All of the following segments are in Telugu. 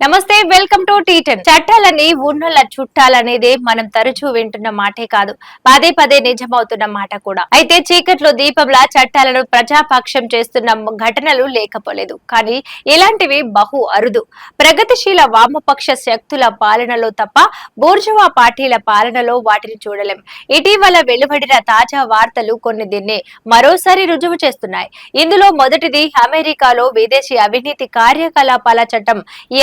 నమస్తే, వెల్కమ్ టు టీ10. చట్టాలని ఉన్నోళ్ళ చుట్టాలనేదే మనం తరచూ వింటున్న మాటే కాదు, పదే పదే నిజమవుతున్న మాట కూడా. అయితే చీకట్లో దీపంలా చట్టాలను ప్రజాపక్షం చేస్తున్న ఘటనలు లేకపోలేదు. కానీ ఇలాంటివి బహు అరుదు. ప్రగతిశీల వామపక్ష శక్తుల పాలనలో తప్ప బూర్జువా పార్టీల పాలనలో వాటిని చూడలేం. ఇటీవల వెలువడిన తాజా వార్తలు కొన్ని దీన్ని మరోసారి రుజువు చేస్తున్నాయి. ఇందులో మొదటిది అమెరికాలో విదేశీ అవినీతి కార్యకలాపాల చట్టం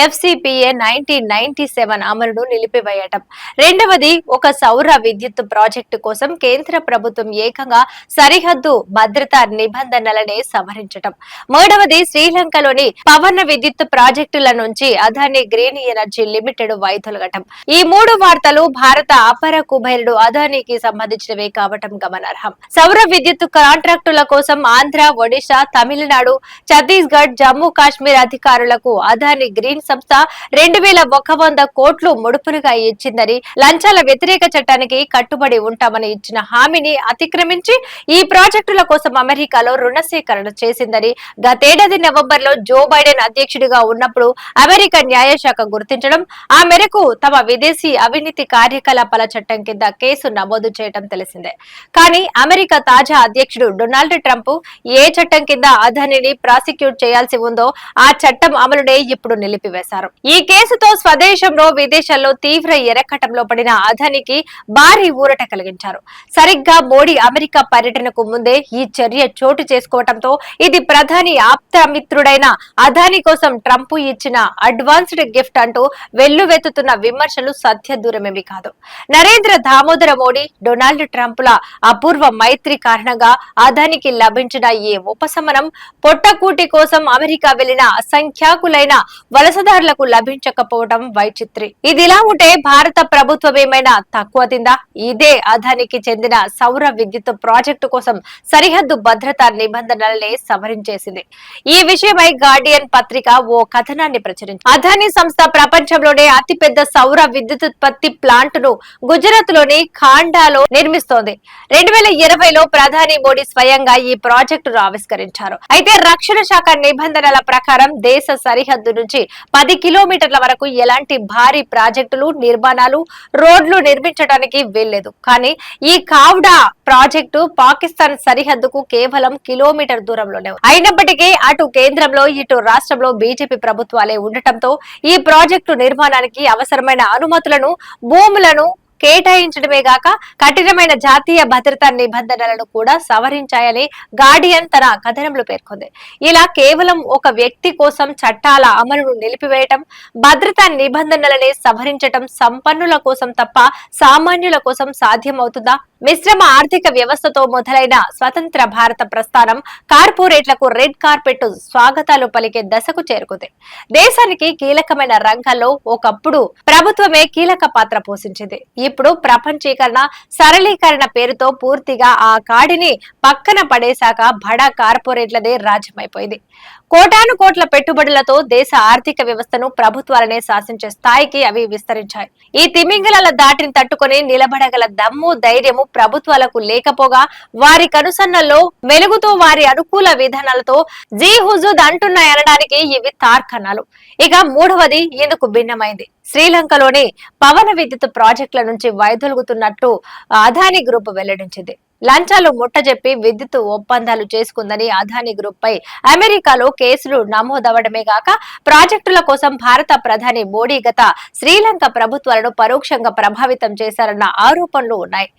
FCPA 1997 అమలును నిలిపివేయటం. రెండవది ఒక సౌర విద్యుత్ ప్రాజెక్టు కోసం కేంద్ర ప్రభుత్వం ఏకంగా సరిహద్దు భద్రతా నిబంధనలనే సవరించటం. మూడవది శ్రీలంకలోని పవన విద్యుత్ ప్రాజెక్టుల నుంచి అదానీ గ్రీన్ ఎనర్జీ లిమిటెడ్ వైదొలగటం. ఈ మూడు వార్తలు భారత అపర కుబేరుడు అదానీకి సంబంధించినవే కావటం గమనార్హం. సౌర విద్యుత్ కాంట్రాక్టుల కోసం ఆంధ్ర, ఒడిశా, తమిళనాడు, ఛత్తీస్గఢ్, జమ్మూ కాశ్మీర్ అధికారులకు అదానీ గ్రీన్ సంస్థ 2100 కోట్లు ముడుపులుగా ఇచ్చిందని, లంచాల వ్యతిరేక చట్టానికి కట్టుబడి ఉంటామని ఇచ్చిన హామీని అతిక్రమించి ఈ ప్రాజెక్టుల కోసం అమెరికాలో రుణ సేకరణ చేసిందని గతేడాది నవంబర్లో జో బైడెన్ అధ్యక్షుడిగా ఉన్నప్పుడు అమెరికా న్యాయశాఖ గుర్తించడం, ఆ మేరకు తమ విదేశీ అవినీతి కార్యకలాపాల చట్టం కింద కేసు నమోదు చేయడం తెలిసిందే. కానీ అమెరికా తాజా అధ్యక్షుడు డొనాల్డ్ ట్రంప్ ఏ చట్టం కింద అదానీని ప్రాసిక్యూట్ చేయాల్సి ఉందో ఆ చట్టం అమలునే ఇప్పుడు నిలిపివేశారు. ఈ కేసుతో స్వదేశంలో, విదేశాల్లో తీవ్ర ఎరకటంలో పడిన అదానీకి భారీ ఊరట కలిగించారు. సరిగ్గా మోడీ అమెరికా పర్యటనకు ముందే ఈ చర్య చోటు చేసుకోవడంతో ఇది ప్రధాని ఆప్తమిత్రుడైన అదానీ కోసం ట్రంప్ ఇచ్చిన అడ్వాన్స్డ్ గిఫ్ట్ అంటూ వెల్లువెత్తుతున్న విమర్శలు సత్య దూరమేమి కాదు. నరేంద్ర దామోదర మోడీ, డొనాల్డ్ ట్రంప్ల అపూర్వ మైత్రి కారణంగా అదానీకి లభించిన ఈ ఉపశమనం పొట్టకూటి కోసం అమెరికా వెళ్లిన అసంఖ్యాకులైన వలసదారులకు లభించకపోవడం వైచిత్రి. ఇదిలా ఉంటే భారత ప్రభుత్వం ఏమైనా తక్కువ తిందా? ఇదే అదానికి చెందిన సౌర విద్యుత్ ప్రాజెక్టు కోసం సరిహద్దు భద్రతా నిబంధనలనే సవరించేసింది. ఈ విషయమై గార్డియన్ పత్రిక ఓ కథనాన్ని ప్రచురించింది. అదానీ సంస్థ ప్రపంచంలోనే అతిపెద్ద సౌర విద్యుతుత్పత్తి ప్లాంట్ ను గుజరాత్ లోని ఖాండాలో నిర్మిస్తోంది. 2020లో ప్రధాని మోడీ స్వయంగా ఈ ప్రాజెక్టును ఆవిష్కరించారు. అయితే రక్షణ శాఖ నిబంధనల ప్రకారం దేశ సరిహద్దు నుంచి 10 కిలోమీటర్ల వరకు ఎలాంటి భారీ ప్రాజెక్టులు, నిర్మాణాలు, రోడ్లు నిర్మించడానికి వీల్లేదు. కానీ ఈ కావ్డా ప్రాజెక్టు పాకిస్తాన్ సరిహద్దుకు కేవలం కిలోమీటర్ దూరంలోనే ఉంది. అయినప్పటికీ అటు కేంద్రంలో, ఇటు రాష్ట్రంలో బీజేపీ ప్రభుత్వాలే ఉండటంతో ఈ ప్రాజెక్టు నిర్మాణానికి అవసరమైన అనుమతులను, భూములను కేటాయించడమే గాక కఠినమైన జాతీయ భద్రతా నిబంధనలను కూడా సవరించాయని గార్డియన్ తన కథనంలో పేర్కొంది. ఇలా కేవలం ఒక వ్యక్తి కోసం చట్టాల అమలును నిలిపివేయటం, భద్రతా నిబంధనలనే సవరించటం సంపన్నుల కోసం తప్ప సామాన్యుల కోసం సాధ్యమవుతుందా? మిశ్రమ ఆర్థిక వ్యవస్థతో మొదలైన స్వతంత్ర భారత ప్రస్థానం కార్పొరేట్లకు రెడ్ కార్పెట్ స్వాగతాలు పలికే దశకు చేరుకుంది. దేశానికి కీలకమైన రంగాల్లో ఒకప్పుడు ప్రభుత్వమే కీలక పాత్ర పోషించింది. ఇప్పుడు ప్రపంచీకరణ, సరళీకరణ పేరుతో పూర్తిగా ఆ కాడిని పక్కన పడేశాక బడా కార్పొరేట్లదే రాజ్యమైపోయింది. కోటాను కోట్ల పెట్టుబడులతో దేశ ఆర్థిక వ్యవస్థను ప్రభుత్వాలనే శాసించే స్థాయికి అవి విస్తరించాయి. ఈ తిమింగలాల దాటిని తట్టుకుని నిలబడగల దమ్ము, ధైర్యము ప్రభుత్వాలకు లేకపోగా వారి కనుసన్నల్లో మెలుగుతూ వారి అనుకూల విధానాలతో జీ హుజూద్ అంటున్నాయనడానికి ఇవి తార్కణాలు. ఇక మూడవది ఇందుకు భిన్నమైంది. శ్రీలంకలోని పవన విద్యుత్ ప్రాజెక్టుల నుంచి వైదొలుగుతున్నట్టు అదానీ గ్రూప్ వెల్లడించింది. లంచాలు ముట్టజెప్పి విద్యుత్ ఒప్పందాలు చేసుకుందని అదానీ గ్రూప్ పై అమెరికాలో కేసులు నమోదవడమే గాక ప్రాజెక్టుల కోసం భారత ప్రధాని మోడీ గత శ్రీలంక ప్రభుత్వాలను పరోక్షంగా ప్రభావితం చేశారన్న ఆరోపణలు ఉన్నాయి.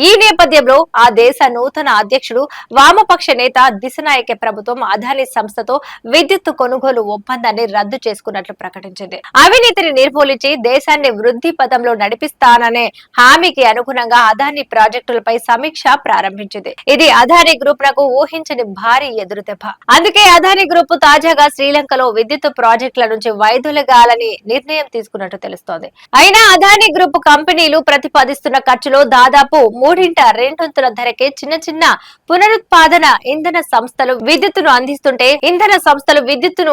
ఈ నేపథ్యంలో ఆ దేశ నూతన అధ్యక్షుడు, వామపక్ష నేత దిశనాయకే ప్రభుత్వం అదానీ సంస్థతో విద్యుత్ కొనుగోలు ఒప్పందాన్ని రద్దు చేసుకున్నట్లు ప్రకటించింది. అవినీతిని నిర్మూలించి దేశాన్ని వృద్ధి పదంలో నడిపిస్తాననే హామీకి అనుగుణంగా అదానీ ప్రాజెక్టులపై సమీక్ష ప్రారంభించింది. ఇది అదానీ గ్రూప్ నకు ఊహించని భారీ ఎదురుదెబ్బ. అందుకే అదానీ గ్రూప్ తాజాగా శ్రీలంకలో విద్యుత్ ప్రాజెక్టుల నుంచి వైదొలగాలని నిర్ణయం తీసుకున్నట్టు తెలుస్తోంది. అయినా అదానీ గ్రూప్ కంపెనీలు ప్రతిపాదిస్తున్న ఖర్చులో దాదాపు 3/2 ధరకే చిన్న చిన్న పునరుత్పాదన ఇంధన సంస్థలు విద్యుత్తును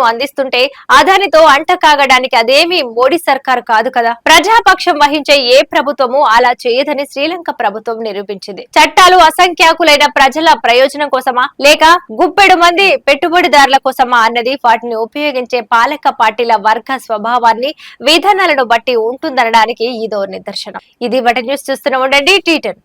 అందిస్తుంటే అదానితో అంట కాగడానికి అదేమీ మోడీ సర్కారు కాదు కదా. ప్రజాపక్షం వహించే ఏ ప్రభుత్వము అలా చేయదని శ్రీలంక ప్రభుత్వం నిరూపించింది. చట్టాలు అసంఖ్యాకులైన ప్రజల ప్రయోజనం కోసమా లేక గుప్పెడు మంది పెట్టుబడిదారుల కోసమా అన్నది వాటిని ఉపయోగించే పాలక పార్టీల వర్గ స్వభావాన్ని విధానాలను బట్టి ఉంటుందనడానికి ఇదో నిదర్శనం. ఇది వాటి న్యూస్ చూస్తూనే ఉండండి టీ10.